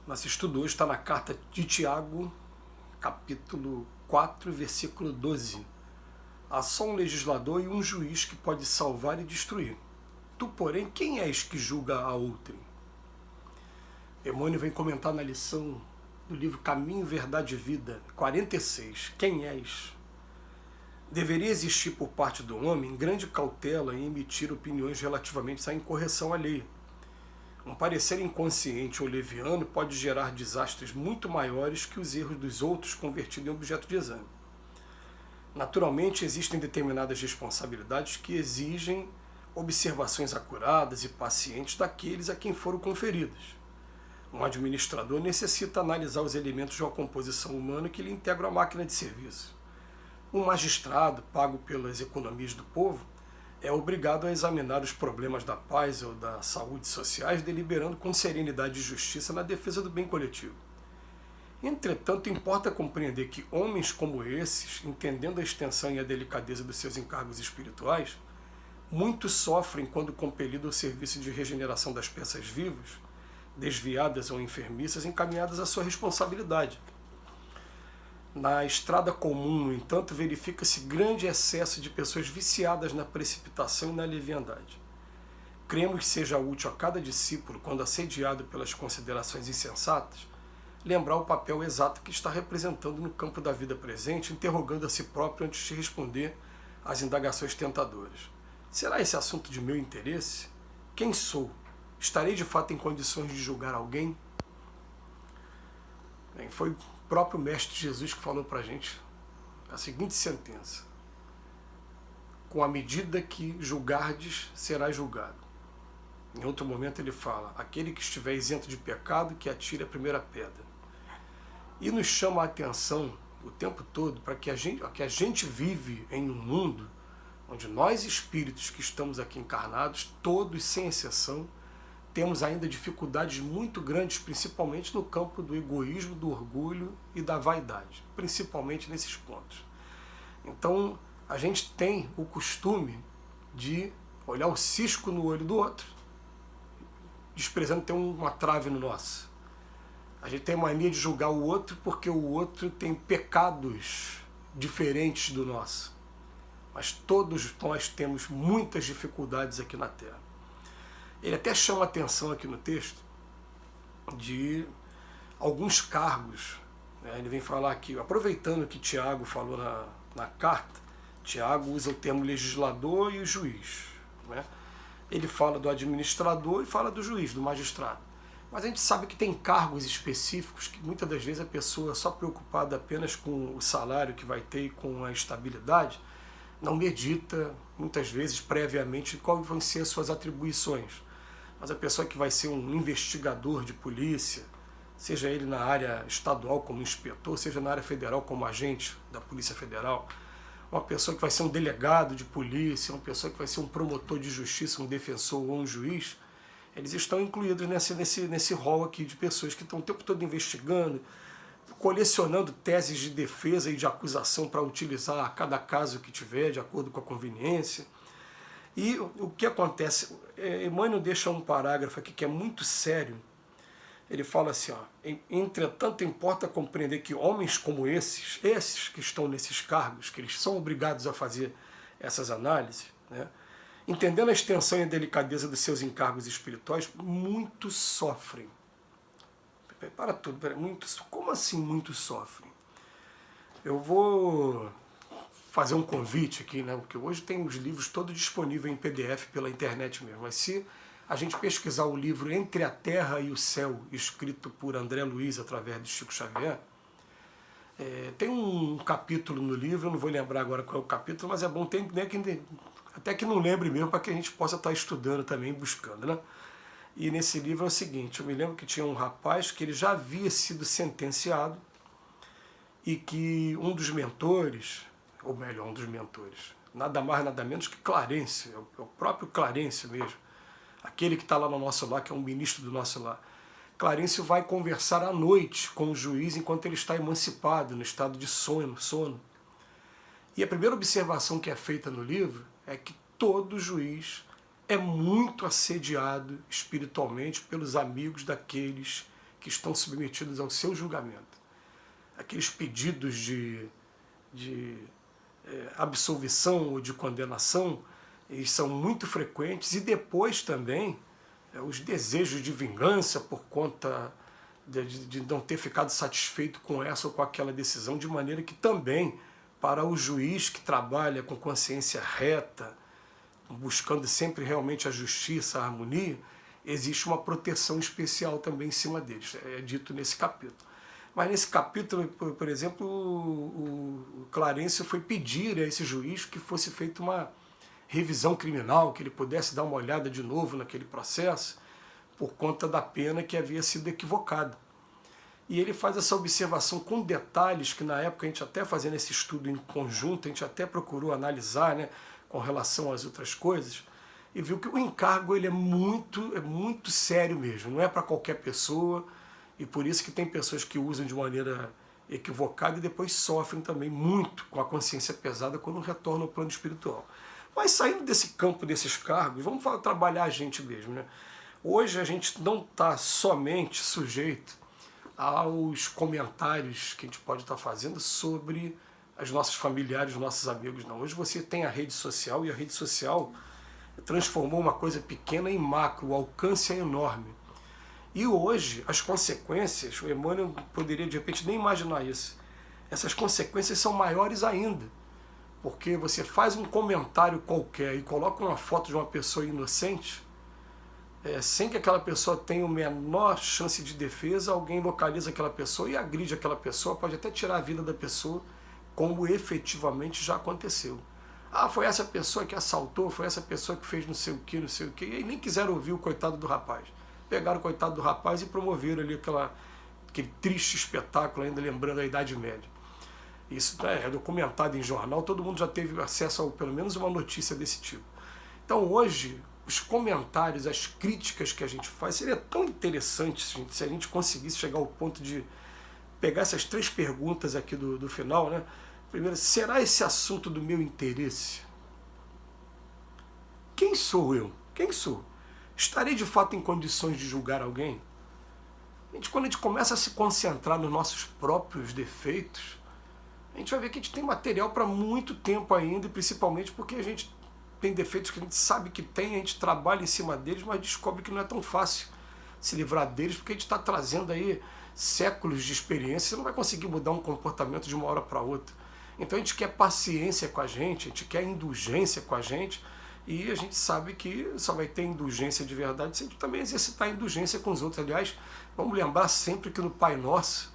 Nosso estudo hoje está na carta de Tiago, capítulo 4, versículo 12. Há só um legislador e um juiz que pode salvar e destruir. Tu, porém, quem és que julga a outrem? Emmanuel vem comentar na lição do livro Caminho, Verdade e Vida, 46. Quem és? Deveria existir por parte do homem grande cautela em emitir opiniões relativamente à incorreção alheia. Um parecer inconsciente ou leviano pode gerar desastres muito maiores que os erros dos outros convertidos em objeto de exame. Naturalmente, existem determinadas responsabilidades que exigem observações acuradas e pacientes daqueles a quem foram conferidas. Um administrador necessita analisar os elementos de uma composição humana que lhe integram a máquina de serviço. Um magistrado, pago pelas economias do povo, é obrigado a examinar os problemas da paz ou da saúde sociais, deliberando com serenidade e justiça na defesa do bem coletivo. Entretanto, importa compreender que homens como esses, entendendo a extensão e a delicadeza dos seus encargos espirituais, muito sofrem quando compelidos ao serviço de regeneração das peças vivas, desviadas ou enfermiças, encaminhadas à sua responsabilidade. Na estrada comum, no entanto, verifica-se grande excesso de pessoas viciadas na precipitação e na leviandade. Cremos que seja útil a cada discípulo, quando assediado pelas considerações insensatas, lembrar o papel exato que está representando no campo da vida presente, interrogando a si próprio antes de responder às indagações tentadoras. Será esse assunto de meu interesse? Quem sou? Estarei de fato em condições de julgar alguém? Foi o próprio Mestre Jesus que falou para a gente a seguinte sentença: com a medida que julgardes, será julgado. Em outro momento ele fala: aquele que estiver isento de pecado, que atire a primeira pedra. E nos chama a atenção o tempo todo para que a gente vive em um mundo onde nós espíritos que estamos aqui encarnados, todos sem exceção, temos ainda dificuldades muito grandes, principalmente no campo do egoísmo, do orgulho e da vaidade, principalmente nesses pontos. Então, a gente tem o costume de olhar o cisco no olho do outro, desprezando ter uma trave no nosso. A gente tem mania de julgar o outro porque o outro tem pecados diferentes do nosso. Mas todos nós temos muitas dificuldades aqui na Terra. Ele até chama a atenção aqui no texto de alguns cargos. Ele vem falar aqui, aproveitando que Tiago falou na carta, Tiago usa o termo legislador e o juiz. Ele fala do administrador e fala do juiz, do magistrado. Mas a gente sabe que tem cargos específicos que muitas das vezes a pessoa, só preocupada apenas com o salário que vai ter e com a estabilidade, não medita, muitas vezes, previamente, quais vão ser as suas atribuições. Mas a pessoa que vai ser um investigador de polícia, seja ele na área estadual como inspetor, seja na área federal como agente da Polícia Federal, uma pessoa que vai ser um delegado de polícia, uma pessoa que vai ser um promotor de justiça, um defensor ou um juiz, eles estão incluídos nesse rol aqui de pessoas que estão o tempo todo investigando, colecionando teses de defesa e de acusação para utilizar a cada caso que tiver, de acordo com a conveniência. E o que acontece? Emmanuel deixa um parágrafo aqui que é muito sério. Ele fala assim, entretanto importa compreender que homens como esses que estão nesses cargos, que eles são obrigados a fazer essas análises, entendendo a extensão e a delicadeza dos seus encargos espirituais, muito sofrem. Para tudo, como assim muito sofrem? Eu vou fazer um convite aqui, porque hoje tem os livros todos disponíveis em PDF pela internet mesmo, mas se a gente pesquisar o livro Entre a Terra e o Céu, escrito por André Luiz através de Chico Xavier, tem um capítulo no livro, eu não vou lembrar agora qual é o capítulo, mas é bom, até que não lembre mesmo, para que a gente possa estar estudando também, buscando, E nesse livro é o seguinte, eu me lembro que tinha um rapaz que ele já havia sido sentenciado e que um dos mentores, ou melhor, um dos mentores, nada mais, nada menos que Clarencio, é o próprio Clarencio mesmo, aquele que está lá no nosso lar, que é um ministro do nosso lar. Clarencio vai conversar à noite com o juiz enquanto ele está emancipado, no estado de sono. E a primeira observação que é feita no livro é que todo juiz é muito assediado espiritualmente pelos amigos daqueles que estão submetidos ao seu julgamento. Aqueles pedidos de absolvição ou de condenação, eles são muito frequentes, e depois também os desejos de vingança por conta de não ter ficado satisfeito com essa ou com aquela decisão, de maneira que também, para o juiz que trabalha com consciência reta, buscando sempre realmente a justiça, a harmonia, existe uma proteção especial também em cima deles, é dito nesse capítulo. Mas nesse capítulo, por exemplo, o Clarencio foi pedir a esse juiz que fosse feita uma revisão criminal, que ele pudesse dar uma olhada de novo naquele processo, por conta da pena que havia sido equivocada. E ele faz essa observação com detalhes que na época a gente até fazendo esse estudo em conjunto, a gente até procurou analisar, né, com relação às outras coisas, e viu que o encargo ele é muito sério mesmo, não é para qualquer pessoa, e por isso que tem pessoas que usam de maneira equivocada e depois sofrem também muito com a consciência pesada quando retornam ao plano espiritual. Mas saindo desse campo, desses cargos, vamos trabalhar a gente mesmo, né? Hoje a gente não está somente sujeito aos comentários que a gente pode estar fazendo sobre os nossos familiares, os nossos amigos, não. Hoje você tem a rede social, e a rede social transformou uma coisa pequena em macro, o alcance é enorme. E hoje as consequências, o Emmanuel poderia de repente nem imaginar isso, essas consequências são maiores ainda, porque você faz um comentário qualquer e coloca uma foto de uma pessoa inocente, sem que aquela pessoa tenha a menor chance de defesa, alguém localiza aquela pessoa e agride aquela pessoa, pode até tirar a vida da pessoa, como efetivamente já aconteceu. Ah, foi essa pessoa que assaltou, foi essa pessoa que fez não sei o que, e nem quiseram ouvir o coitado do rapaz. Pegaram o coitado do rapaz e promoveram ali aquele triste espetáculo, ainda lembrando a Idade Média. Isso é documentado em jornal, todo mundo já teve acesso a pelo menos uma notícia desse tipo. Então hoje, os comentários, as críticas que a gente faz, seria tão interessante se a gente conseguisse chegar ao ponto de pegar essas 3 perguntas aqui do final, né? Primeiro, será esse assunto do meu interesse? Quem sou eu? Quem sou? Estarei de fato em condições de julgar alguém? Quando a gente começa a se concentrar nos nossos próprios defeitos, a gente vai ver que a gente tem material para muito tempo ainda, e principalmente porque a gente tem defeitos que a gente sabe que tem, a gente trabalha em cima deles, mas descobre que não é tão fácil se livrar deles, porque a gente está trazendo aí séculos de experiência, você não vai conseguir mudar um comportamento de uma hora para outra. Então a gente quer paciência com a gente quer indulgência com a gente, e a gente sabe que só vai ter indulgência de verdade se a gente também exercitar a indulgência com os outros. Aliás, vamos lembrar sempre que no Pai Nosso,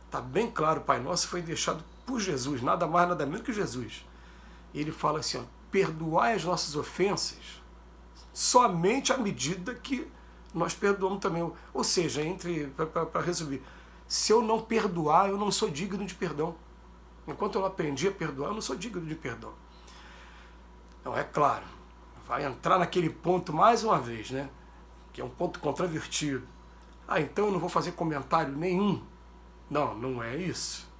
está bem claro, o Pai Nosso foi deixado por Jesus, nada mais, nada menos que Jesus. E ele fala assim, ó, perdoai as nossas ofensas somente à medida que nós perdoamos também. Ou seja, para resumir, se eu não perdoar, eu não sou digno de perdão. Enquanto eu não aprendi a perdoar, eu não sou digno de perdão. Então, é claro, vai entrar naquele ponto mais uma vez, né? Que é um ponto controvertido. Ah, então eu não vou fazer comentário nenhum. Não, não é isso.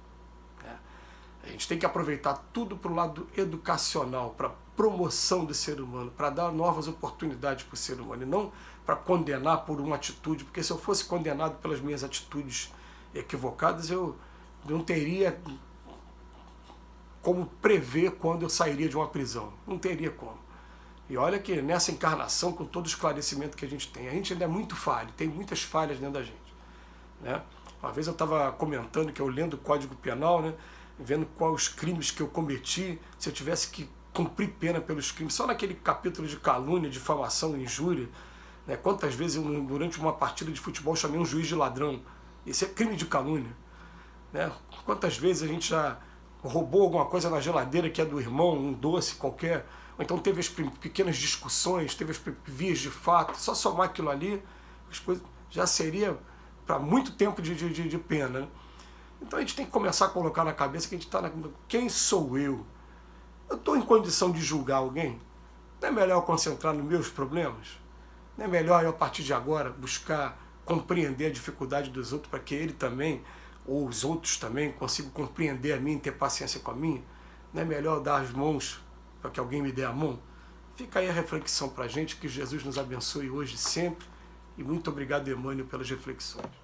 A gente tem que aproveitar tudo para o lado educacional, para promoção do ser humano, para dar novas oportunidades para o ser humano, e não para condenar por uma atitude, porque se eu fosse condenado pelas minhas atitudes equivocadas, eu não teria como prever quando eu sairia de uma prisão. Não teria como. E olha que nessa encarnação, com todo o esclarecimento que a gente gente ainda é muito falho, tem muitas falhas dentro da gente, né? Uma vez eu estava comentando que eu lendo o Código Penal, né, vendo quais os crimes que eu cometi, se eu tivesse que cumprir pena pelos crimes, só naquele capítulo de calúnia, difamação, injúria, né, quantas vezes eu, durante uma partida de futebol, chamei um juiz de ladrão. Isso é crime de calúnia, né? Quantas vezes a gente já roubou alguma coisa na geladeira que é do irmão, um doce qualquer, ou então teve as pequenas discussões, teve as vias de fato, só somar aquilo ali, as coisas já seria para muito tempo de pena, né? Então a gente tem que começar a colocar na cabeça que a gente está quem sou eu? Eu estou em condição de julgar alguém? Não é melhor eu concentrar nos meus problemas? Não é melhor eu, a partir de agora, buscar compreender a dificuldade dos outros para que ele também, ou os outros também, consigam compreender a minha e ter paciência com a minha? Não é melhor eu dar as mãos para que alguém me dê a mão? Fica aí a reflexão para a gente, que Jesus nos abençoe hoje e sempre, e muito obrigado, Emmanuel, pelas reflexões.